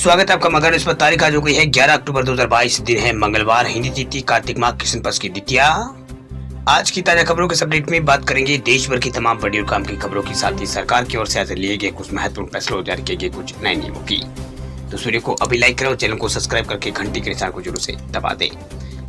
स्वागत है आपका मगर इस पर तारीख आज हो गई है 11 अक्टूबर 2022। दिन है मंगलवार, हिंदी तिथि कार्तिक माह कृष्ण पक्ष की द्वितीया। आज की ताजा खबरों के अपडेट में बात करेंगे देश भर की तमाम बड़ी और काम की खबरों के साथ ही सरकार की ओर से आज लिए गए कुछ महत्वपूर्ण फैसलों जारी किए गए कुछ नए नियमों की। तो वीडियो को अभी लाइक करें और चैनल को सब्सक्राइब करके घंटी के निशान को जरूर से दबा दें।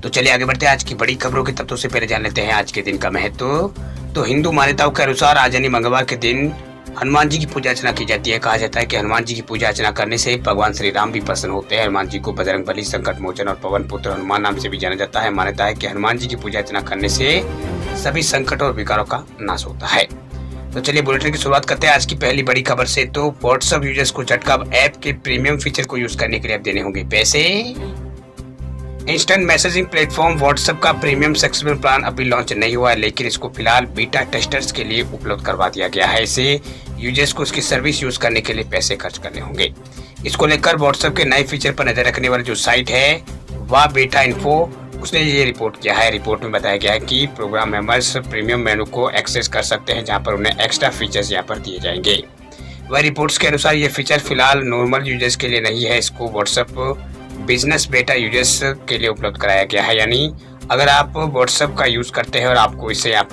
तो चलिए आगे बढ़ते हैं आज की बड़ी खबरों के तथ्यों से पहले जान लेते हैं आज के दिन का महत्व। तो हिंदू मान्यताओं के अनुसार आज यानी मंगलवार के दिन हनुमान जी की पूजा अर्चना की जाती है। कहा जाता है कि हनुमान जी की पूजा अर्चना करने से भगवान श्री राम भी प्रसन्न होते हैं। हनुमान जी को बजरंगबली, संकट मोचन और पवन पुत्र हनुमान नाम से भी जाना जाता है। मान्यता है कि हनुमान जी की पूजा अर्चना करने से सभी संकट और विकारों का नाश होता है। तो चलिए बुलेटिन की शुरुआत करते हैं आज की पहली बड़ी खबर से। तो व्हाट्सएप यूजर्स को झटका, ऐप के प्रीमियम फीचर को यूज करने के लिए अब देने होंगे पैसे। इंस्टेंट मैसेजिंग प्लेटफॉर्म व्हाट्सएप का प्रीमियम सब्सक्रिप्शन प्लान अभी लॉन्च नहीं हुआ है, लेकिन इसको फिलहाल बीटा टेस्टर्स के लिए उपलब्ध करवा दिया गया है। इसे यूजर्स को इसकी सर्विस यूज करने के लिए पैसे खर्च करने होंगे। इसको लेकर व्हाट्सएप के नए फीचर पर नजर रखने वाली जो साइट है वह बीटा इन्फो, उसने ये रिपोर्ट किया है। रिपोर्ट में बताया गया है कि प्रोग्राम मेंबर्स प्रीमियम मेनू को एक्सेस कर सकते हैं, जहां पर उन्हें एक्स्ट्रा फीचर्स यहां पर दिए जाएंगे। वह रिपोर्ट्स के अनुसार ये फीचर फिलहाल नॉर्मल यूजर्स के लिए नहीं है, इसको व्हाट्सएप बिजनेस बेटा यूजर्स के लिए उपलब्ध कराया गया है। यानी अगर आप व्हाट्सएप का यूज करते हैं और आपको इसे यहाँ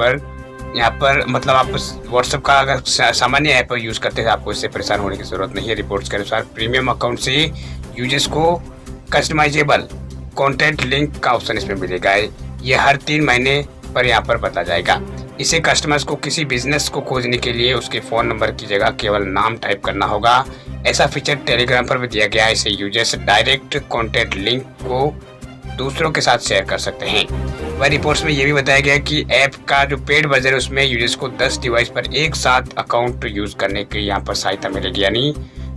पर मतलब आप व्हाट्सएप का अगर सामान्य ऐप यूज करते हैं, आपको इससे परेशान होने की जरूरत नहीं है। रिपोर्ट्स के अनुसार प्रीमियम अकाउंट से यूजर्स को कस्टमाइजेबल कंटेंट लिंक का ऑप्शन इसमें मिलेगा। ये हर 3 महीने पर यहाँ पर बदला जाएगा। इसे कस्टमर्स को किसी बिजनेस को खोजने के लिए उसके फोन नंबर की जगह केवल नाम टाइप करना होगा। ऐसा फीचर टेलीग्राम पर भी दिया गया है। इसे यूजर्स डायरेक्ट कंटेंट लिंक को दूसरों के साथ शेयर कर सकते हैं। वह रिपोर्ट्स में यह भी बताया गया कि ऐप का जो पेड वर्जन है उसमें यूजर्स को 10 डिवाइस पर एक साथ अकाउंट यूज करने की यहाँ पर सहायता मिलेगी। यानी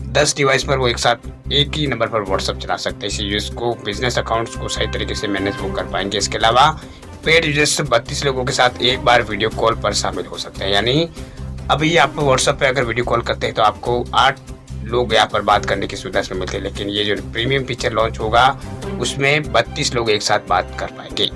10 डिवाइस पर वो एक साथ एक ही नंबर पर व्हाट्सएप चला सकते हैं। इसे यूजर्स को बिजनेस अकाउंट्स को सही तरीके से मैनेज वो कर पाएंगे। इसके अलावा पेड यूजर्स 32 लोगों के साथ एक बार वीडियो कॉल पर शामिल हो सकते हैं। यानी अभी आप व्हाट्सएप पे अगर वीडियो कॉल करते हैं तो आपको 8 लोग यहाँ पर बात करने की सुविधा इसमें मिलती है, लेकिन ये जो प्रीमियम फीचर लॉन्च होगा उसमें 32 लोग एक साथ बात कर पाएंगे।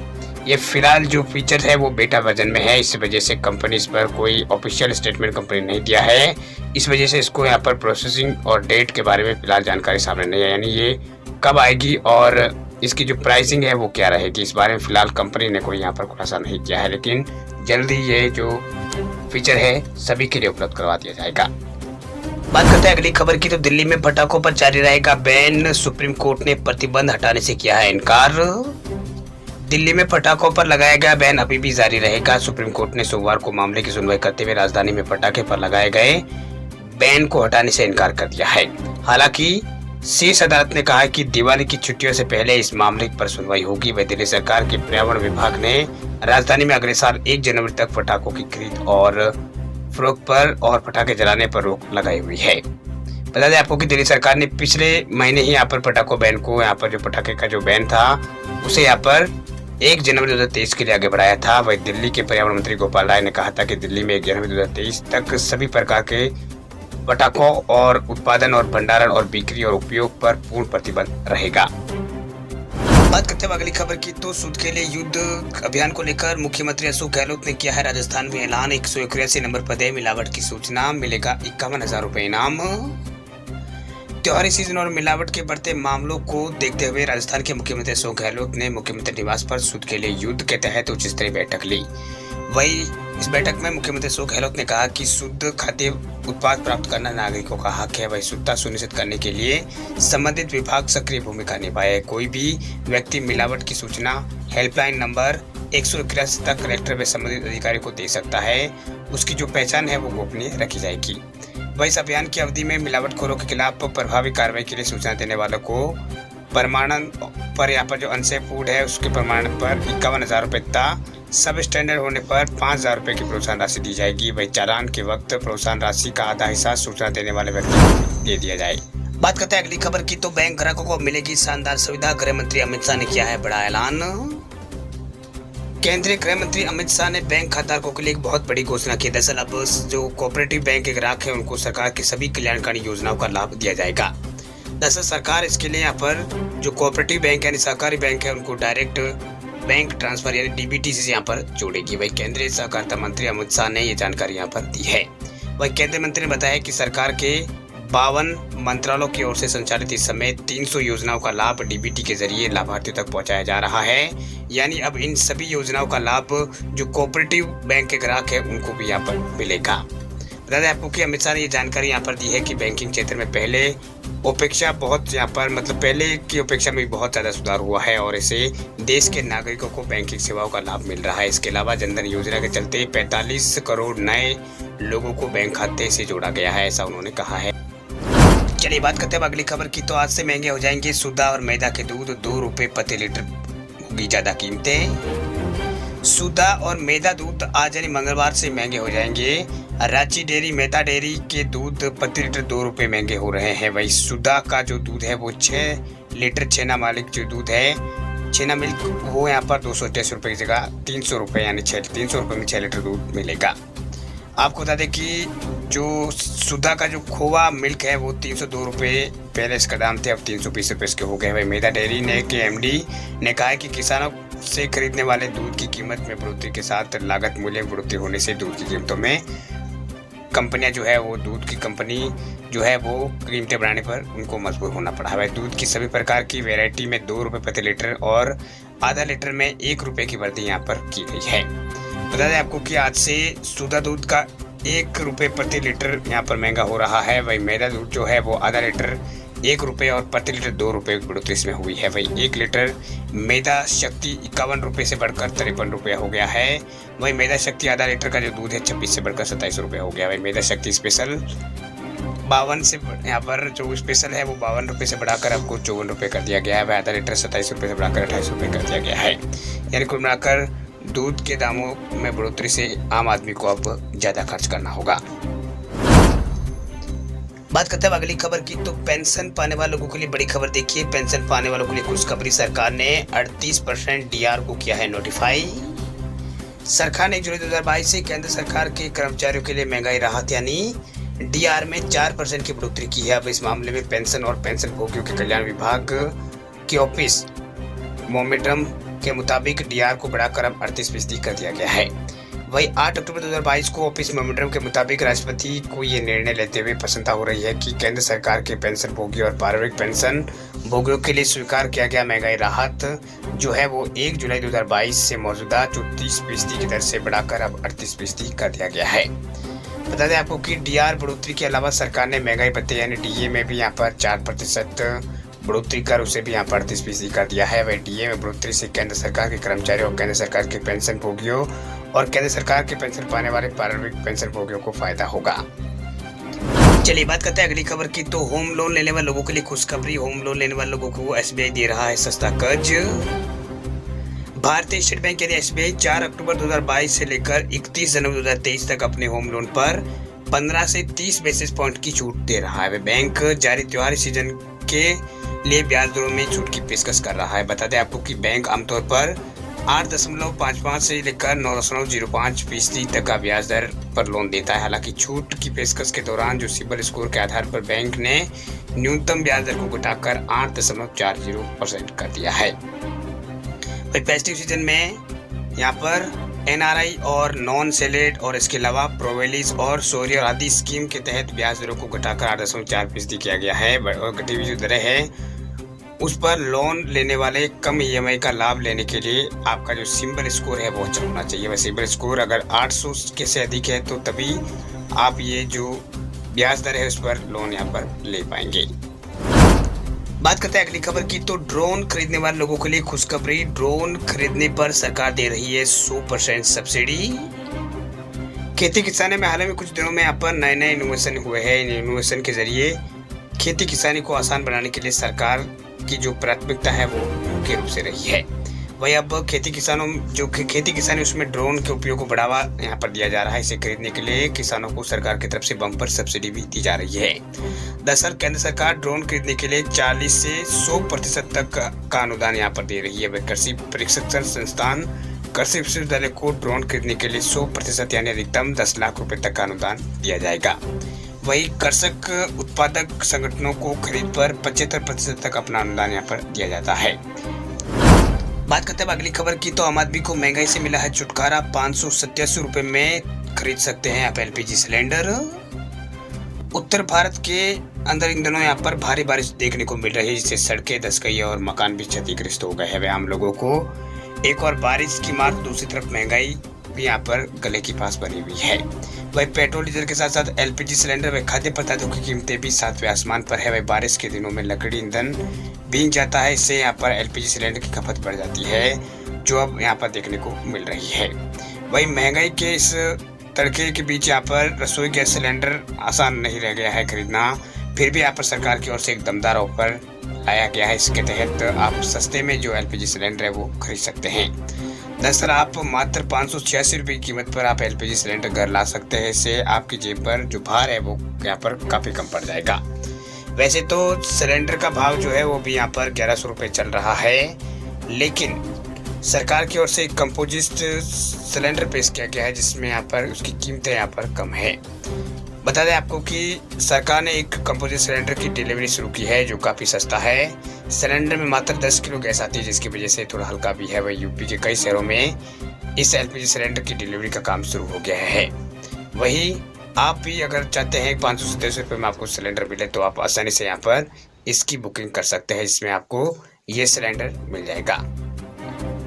ये फिलहाल जो फीचर है वो बेटा वर्जन में है, इस वजह से कंपनी इस पर कोई ऑफिशियल स्टेटमेंट कंपनी नहीं दिया है। इस वजह से इसको यहाँ पर प्रोसेसिंग और डेट के बारे में फिलहाल जानकारी सामने नहीं है। यानी ये कब आएगी और इसकी जो प्राइसिंग है वो क्या रहेगी, इस बारे में फिलहाल कंपनी ने कोई यहाँ पर खुलासा नहीं किया है, लेकिन जल्दी ये जो फीचर है सभी के लिए उपलब्ध करवा दिया जाएगा। बात करते हैं अगली खबर की। तो दिल्ली में पटाखों पर जारी रहेगा बैन, सुप्रीम कोर्ट ने प्रतिबंध हटाने से किया है इनकार। दिल्ली में पटाखों पर लगाया गया बैन अभी भी जारी रहेगा। सुप्रीम कोर्ट ने सोमवार को मामले की सुनवाई करते हुए राजधानी में पटाखे पर लगाए गए बैन को हटाने से इनकार कर दिया है। हालांकि शीर्ष अदालत ने कहा कि दिवाली की छुट्टियों से पहले इस मामले पर सुनवाई होगी। वह दिल्ली सरकार के पर्यावरण विभाग ने राजधानी में अगले साल 1 जनवरी तक पटाखों की खरीद और फरोख्त पर और पटाखे जलाने पर रोक लगाई हुई है। बता दें आपको कि दिल्ली सरकार ने पिछले महीने ही यहाँ पर पटाखों बैन को, यहाँ पर जो पटाखे का जो बैन था उसे यहाँ पर 1 जनवरी 2023 के लिए आगे बढ़ाया था। वही दिल्ली के पर्यावरण मंत्री गोपाल राय ने कहा था कि दिल्ली में 1 जनवरी 2023 तक सभी प्रकार के पटाखों और उत्पादन और भंडारण और बिक्री और उपयोग पर पूर्ण प्रतिबंध रहेगा। बात करते हैं अगली खबर की। तो सूद के लिए युद्ध अभियान को लेकर मुख्यमंत्री अशोक गहलोत ने किया है राजस्थान में ऐलान। 181 नंबर पर है मिलावट की सूचना, मिलेगा 51,000 रुपए इनाम। त्योहारी सीजन और मिलावट के बढ़ते मामलों को देखते हुए राजस्थान के मुख्यमंत्री अशोक गहलोत ने मुख्यमंत्री निवास पर सूद के लिए युद्ध के तहत उच्च स्तरीय बैठक ली। वही इस बैठक में मुख्यमंत्री अशोक गहलोत ने कहा कि शुद्ध खाद्य उत्पाद प्राप्त करना नागरिकों का हक है। वही शुद्धता सुनिश्चित करने के लिए संबंधित विभाग सक्रिय भूमिका निभाए। कोई भी व्यक्ति मिलावट की सूचना हेल्पलाइन नंबर 181 तक कलेक्टर व संबंधित अधिकारी को दे सकता है। उसकी जो पहचान है वो गोपनीय रखी जाएगी। वही इस अभियान की अवधि में मिलावटखोरों के खिलाफ प्रभावी कार्रवाई के लिए सूचना देने वालों को प्रमाणन पर यहाँ पर जो अनसेफ फूड है उसके प्रमाणन पर 51,000 रुपए तथा सब स्टैंडर्ड होने पर 5,000 रुपए की प्रोत्साहन राशि दी जाएगी। वही चालान के वक्त प्रोत्साहन राशि का आधा हिस्सा सूचना देने वाले व्यक्ति को दे दिया जाए। बात करते हैं अगली खबर की। तो बैंक ग्राहकों को मिलेगी शानदार सुविधा, गृह मंत्री अमित शाह ने किया है बड़ा ऐलान। केंद्रीय गृह मंत्री अमित शाह ने बैंक खाताधारकों के लिए एक बहुत बड़ी घोषणा की। दरअसल अब जो कोऑपरेटिव बैंक के ग्राहक है उनको सरकार की सभी कल्याणकारी योजनाओं का लाभ दिया जाएगा। दरअसल सरकार इसके लिए यहाँ पर जो कोऑपरेटिव बैंक यानी सहकारी बैंक है उनको डायरेक्ट बैंक ट्रांसफर यानी डीबीटी से यहाँ पर जोड़ेगी। वही केंद्रीय सहकारिता मंत्री अमित शाह ने ये जानकारी यहाँ पर दी है। वही केंद्रीय मंत्री ने बताया कि सरकार के 52 मंत्रालयों की ओर से संचालित इस समय 300 योजनाओं का लाभ डीबीटी के जरिए लाभार्थियों तक पहुंचाया जा रहा है। यानी अब इन सभी योजनाओं का लाभ जो कोऑपरेटिव बैंक के ग्राहक है उनको भी यहाँ पर मिलेगा। बता दें आपको कि अमित शाह ने ये जानकारी यहाँ पर दी है कि बैंकिंग क्षेत्र में पहले की अपेक्षा में बहुत ज़्यादा सुधार हुआ है और इससे देश के नागरिकों को बैंकिंग सेवाओं का लाभ मिल रहा है। इसके अलावा जनधन योजना के चलते 45 करोड़ नए लोगों को बैंक खाते से जोड़ा गया है, ऐसा उन्होंने कहा है। चलिए बात करते हैं अगली खबर की। तो आज से महंगे हो जाएंगे सुधा और मैदा के दूध, 2 रुपए प्रति लीटर होगी ज्यादा कीमतें। सुधा और मैदा दूध आज यानी मंगलवार से महंगे हो जाएंगे। रांची डेयरी मेहता डेयरी के दूध प्रति लीटर 2 रुपए महंगे हो रहे हैं। वही सुधा का जो दूध है वो 6 लीटर छेना मालिक जो दूध है छेना मिल्क वो यहाँ पर 288 रुपए की जगह 300 रुपए यानी 300 रुपए में 6 लीटर दूध मिलेगा। आपको बता दें कि जो सुधा का जो खोवा मिल्क है वो 302 रुपये पहले इसका दाम थे, अब 320 रुपये इसके हो गए। वही मेहता डेयरी ने के एमडी ने कहा है कि किसानों से खरीदने वाले दूध की कीमत में बढ़ोतरी के साथ लागत मूल्य में बढ़ोतरी होने से दूध की कीमतों में कंपनियां जो है वो दूध की कंपनी जो है वो कीमतें बढ़ाने पर उनको मजबूर होना पड़ा है। दूध की सभी प्रकार की वैरायटी में 2 रुपये प्रति लीटर और आधा लीटर में 1 रुपये की वृद्धि यहाँ पर की गई है। बता दें आपको कि आज से सुधा दूध का 1 रुपये प्रति लीटर यहाँ पर महंगा हो रहा है। वही मैदा दूध जो है वो आधा लीटर 1 रुपये और प्रति लीटर 2 रुपये की बढ़ोतरी इसमें हुई है। वही 1 लीटर मैदा शक्ति 51 रुपये से बढ़कर 53 रुपये हो गया है। वही मैदा शक्ति आधा लीटर का जो दूध है 26 से बढ़कर 27 रुपये हो गया। वही मैदा शक्ति स्पेशल 52 से यहाँ पर जो स्पेशल है वो 52 रुपये से बढ़ाकर आपको 54 रुपये कर दिया गया है। वही आधा लीटर 27 रुपये से बढ़ाकर 28 रुपये कर दिया गया है। यानी कुल मिलाकर दूध के दामों में बढ़ोतरी से आम आदमी को अब ज्यादा खर्च करना होगा। बात करते हैं अगली खबर की। तो पेंशन पाने वाले लोगों के लिए बड़ी खबर देखिए। पेंशन पाने वालों के लिए खुशखबरी, सरकार ने 38% डीआर को किया है नोटिफाई। सरकार ने 1 जुलाई 2022 से केंद्र सरकार के कर्मचारियों के लिए महंगाई राहत यानी डीआर में 4% की बढ़ोतरी की है। अब इस मामले में पेंशन और पेंशन भोगियों के कल्याण विभाग के ऑफिस मोमेंटम के मुताबिक डीआर को बढ़ाकर अब 38% कर दिया गया है। वही 8 अक्टूबर 2022 को ऑफिस मोमेंटम के मुताबिक राष्ट्रपति को ये निर्णय लेते हुए प्रसन्नता हो रही है कि केंद्र सरकार के पेंशन भोगियों और पारिवारिक पेंशन भोगियों के लिए स्वीकार किया गया महंगाई राहत जो है वो 1 जुलाई 2022 से मौजूदा 34% की दर से बढ़ाकर अब 38% कर दिया गया है। बता दें आपको कि डीआर बढ़ोतरी के अलावा सरकार ने महंगाई भत्ते यानी डीए में भी यहाँ पर 4% बढ़ोतरी कर उसे भी यहाँ पर 38% कर दिया है। वही डीए में बढ़ोतरी से केंद्र सरकार के कर्मचारियों और केंद्र सरकार के पेंशन भोगियों और केंद्र सरकार के पेंशन पाने वाले पारिवारिक पेंशन भोगियों को फायदा होगा। चलिए बात करते हैं अगली खबर की। तो होम लोन लेने वाले लोगों के लिए खुशखबरी। होम लोन लेने वाले लोगों को एसबीआई दे रहा है सस्ता कर्ज। भारतीय स्टेट बैंक यानी एसबीआई 4 अक्टूबर 2022 से लेकर 31 जनवरी 2023 तक अपने होम लोन पर 15 से 30 बेसिस पॉइंट की छूट दे रहा है। बैंक जारी त्योहारी सीजन के लिए ब्याज दरों में छूट की पेशकश कर रहा है। बता दें आपको कि बैंक आमतौर पर 8.55 से लेकर 9.05% तक का ब्याज दर पर लोन देता है। हालांकि छूट की पेशकश के दौरान जो सिबिल स्कोर के आधार पर बैंक ने न्यूनतम ब्याज दर को घटाकर 8.40% कर दिया है। फेस्टिव सीजन में यहाँ पर एनआरआई और नॉन सेलेड और इसके अलावा प्रोवेलिस और सोरियर आदि स्कीम के तहत ब्याज दरों को घटाकर 8.4% किया गया है। और घटी हुई जो दरें हैं उस पर लोन लेने वाले कम ईएमआई का लाभ लेने के लिए आपका जो सिबिल स्कोर है वो अच्छा होना चाहिए। वह सिबिल स्कोर अगर 800 के से अधिक है तो तभी आप ये जो ब्याज दर है उस पर लोन यहाँ पर ले पाएंगे। बात करते हैं अगली खबर की। तो ड्रोन खरीदने वाले लोगों के लिए खुशखबरी। ड्रोन खरीदने पर सरकार दे रही है 100% सब्सिडी। खेती किसानी में हाल ही में कुछ दिनों में यहाँ पर नए इनोवेशन हुए हैं। इन इनोवेशन के जरिए खेती किसानी को आसान बनाने के लिए सरकार की जो प्राथमिकता है वो मुख्य रूप से रही है। वही अब खेती किसानी उसमें ड्रोन के उपयोग को बढ़ावा यहाँ पर दिया जा रहा है। इसे खरीदने के लिए किसानों को सरकार की तरफ से बम्पर सब्सिडी भी दी जा रही है। दरअसल केंद्र सरकार ड्रोन खरीदने के लिए 40 से 100% तक का अनुदान यहाँ पर दे रही है। वह कृषि प्रशिक्षण संस्थान कृषि विश्वविद्यालय को ड्रोन खरीदने के लिए 100% यानी अधिकतम 10 लाख रुपए तक का अनुदान दिया जाएगा। वही कृषक उत्पादक संगठनों को खरीद पर 75% तक अपना अनुदान यहाँ पर दिया जाता है। बात करते हैं अगली खबर की। तो आम आदमी को महंगाई से मिला है छुटकारा। 587 रुपए में खरीद सकते हैं आप एलपीजी सिलेंडर। उत्तर भारत के अंदर इन दिनों यहाँ पर भारी बारिश देखने को मिल रही है, जिससे सड़कें धंस गई और मकान भी क्षतिग्रस्त हो गए हैं वे आम लोगों को। एक और बारिश की मार, दूसरी तरफ महंगाई भी यहाँ पर गले के पास बनी हुई है। वही पेट्रोल डीजल के साथ साथ एलपीजी सिलेंडर व खाद्य पदार्थों की कीमतें भी सातवें आसमान पर है। वही बारिश के दिनों में लकड़ी ईंधन भीग जाता है, इससे यहाँ पर एलपीजी सिलेंडर की खपत बढ़ जाती है, जो अब यहाँ पर देखने को मिल रही है। वही महंगाई के इस तड़के के बीच यहाँ पर रसोई गैस सिलेंडर आसान नहीं रह गया है खरीदना। फिर भी यहाँ पर सरकार की ओर से एक दमदार ऑफर लाया गया है। इसके तहत आप सस्ते में जो एलपीजी सिलेंडर है वो खरीद सकते हैं। दरअसल आप मात्र 586 रुपये की कीमत पर आप एलपीजी सिलेंडर घर ला सकते हैं। इससे आपकी जेब पर जो भार है वो यहाँ पर काफी कम पड़ जाएगा। वैसे तो सिलेंडर का भाव जो है वो भी यहाँ पर 1100 रुपये चल रहा है, लेकिन सरकार की ओर से एक कंपोजिट सिलेंडर पेश किया गया है, जिसमें यहाँ पर उसकी कीमतें यहाँ पर कम है। बता दें आपको कि सरकार ने एक कंपोजिट सिलेंडर की डिलीवरी शुरू की है, जो काफ़ी सस्ता है। सिलेंडर में मात्र 10 किलो गैस आती है, जिसकी वजह से थोड़ा हल्का भी है। वही यूपी के कई शहरों में इस एलपीजी सिलेंडर की डिलीवरी का काम शुरू हो गया है। वही आप भी अगर चाहते हैं 537 रुपये में आपको सिलेंडर मिले, तो आप आसानी से यहाँ पर इसकी बुकिंग कर सकते हैं, जिसमें आपको ये सिलेंडर मिल जाएगा।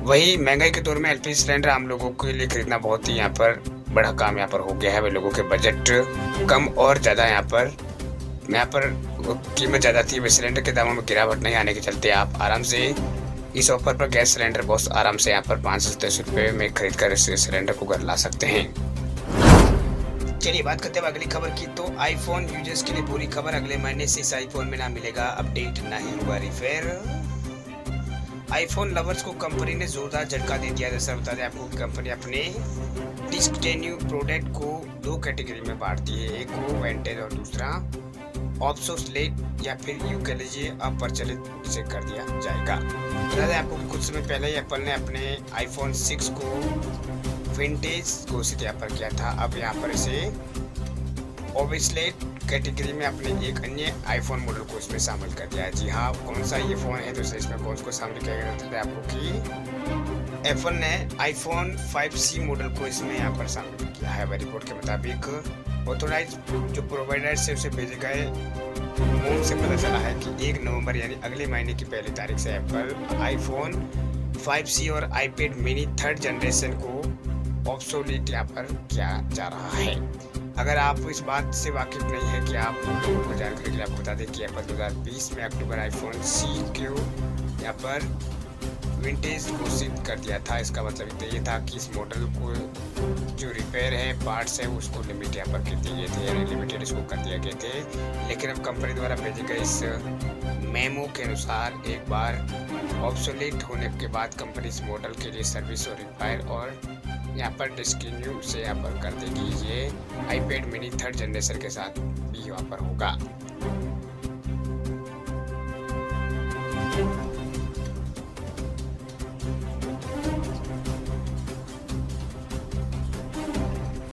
वही महंगाई के दौर में एलपीजी सिलेंडर आम लोगों के लिए खरीदना बहुत ही यहाँ पर बड़ा काम यहाँ पर हो गया है। वे लोगों के बजट कम और ज़्यादा यहाँ पर कीमत ज़्यादा थी। वे सिलेंडर के दामों में गिरावट नहीं आने के चलते आप आराम से इस ऑफर पर गैस सिलेंडर बहुत आराम से यहाँ पर 537 रुपये में खरीद कर इस सिलेंडर को घर ला सकते हैं। चलिए बात करते हैं अगली खबर की। तो आईफोन यूजर्स के लिए बुरी खबर, अगले महीने से इस आईफोन में ना मिलेगा अपडेट, ना ही हुआ रिपेयर। आईफोन लवर्स को कंपनी ने जोरदार झटका दे दिया। जैसा बता दें आपको, कंपनी अपने डिस्कंटिन्यू प्रोडक्ट को 2 कैटेगरी में बांटती है। एक को वेंटेज और दूसरा ऑब्सोलेट या फिर यूं कह लीजिए अप्रचलित इसे कर दिया जाएगा। बता दें आपको कुछ समय पहले ही एप्पल ने अपने आईफोन 6 को विंटेज घोषित यहाँ पर किया था। अब यहाँ पर इसे ऑब्सोलेट कैटेगरी में अपने एक अन्य आईफोन मॉडल को इसमें शामिल कर दिया है। जी हाँ, कौन सा ये फ़ोन है, तो इसमें कौन को शामिल किया गया है आपको कि एप्पल ने आईफोन 5C मॉडल को इसमें यहाँ पर शामिल किया है। वह रिपोर्ट के मुताबिक ऑथोराइज जो प्रोवाइडर से उसे भेजे गए मोम से पता चला है कि 1 नवंबर यानी अगले महीने की पहली तारीख से एप्पल आईफोन 5C और आईपैड मिनी 3rd जनरेशन को ऑब्सोलीट यहाँ पर किया जा रहा है। अगर आप इस बात से वाकिफ नहीं है कि आप लोगों को जानकारी के लिए आपको बता दें कि एप्पल 2020 में अक्टूबर आईफोन C को यहाँ पर विंटेज घोषित कर दिया था। इसका मतलब ये था कि इस मॉडल को जो रिपेयर है, पार्ट्स है, उसको लिमिट यहाँ पर कर दिए गए थे, यानी लिमिटेड इसको कर दिए गए थे। लेकिन अब कंपनी द्वारा भेजे गए इस मेमो के अनुसार एक बार ऑब्सोलेट होने के बाद कंपनी इस मॉडल के लिए सर्विस और रिपेयर और यहाँ पर डिस्कन्टिन्यू से यहाँ पर कर देगी। ये आईपैड मिनी 3rd जनरेशन के साथ भी यहाँ पर होगा।